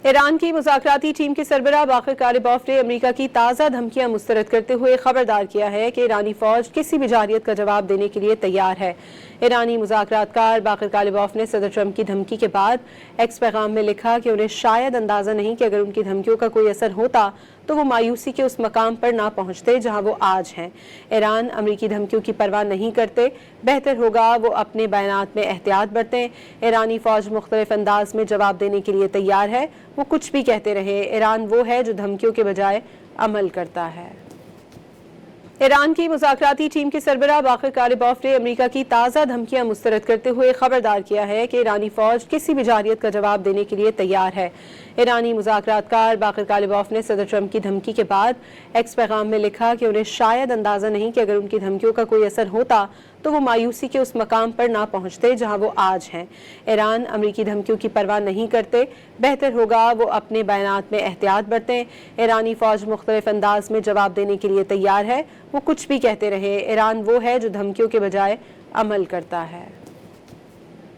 Iran की मुज़ाकराती team के सरबराह Baqir कालिबॉफ ने अमेरिका की ताज़ा धमकियां मुस्तरद करते हुए खबरदार किया है कि ईरानी फ़ौज किसी भी जारियत का जवाब देने के लिए तैयार है। ईरानी मुज़ाकरातकार बाक़िर कालिबॉफ ने सदर ट्रंप की धमकी के बाद एक्स पैगाम में लिखा कि उन्हें शायद अंदाज़ा नहीं कि अगर उनकी धमकियों का कोई असर होता तो वो मायूसी के उस मकाम पर ना पहुंचते जहां वो आज हैं। ईरान अमरीकी धमकियों की परवाह नहीं करते, बेहतर होगा वो अपने बयानात में एहतियात बरतें। ईरानी फ़ौज मुख्तलिफ अंदाज में जवाब देने के लिए तैयार है, वो कुछ भी कहते रहे। ईरान वो है जो धमकियों के बजाय अमल करता है। ईरान की मुज़ाकराती टीम के सरबराह बाक़िर कालिबॉफ ने अमेरिका की ताज़ा धमकियां मुस्तरद करते हुए खबरदार किया है कि ईरानी फ़ौज किसी भी जारियत का जवाब देने के लिए तैयार है। ईरानी मुज़ाकरातकार बाक़िर कालिबॉफ ने सदर ट्रंप की धमकी के बाद एक्स पैगाम में लिखा कि उन्हें शायद अंदाज़ा नहीं कि अगर उनकी धमकियों का कोई असर होता तो वो मायूसी के उस मकाम पर ना पहुंचते जहां वो आज हैं। ईरान अमरीकी धमकियों की परवाह नहीं करते, बेहतर होगा वो अपने बयानात में एहतियात बरतें। ईरानी फ़ौज मुख्तलिफ अंदाज में जवाब देने के लिए तैयार है, वो कुछ भी कहते रहे। ईरान वो है जो धमकियों के बजाय अमल करता है।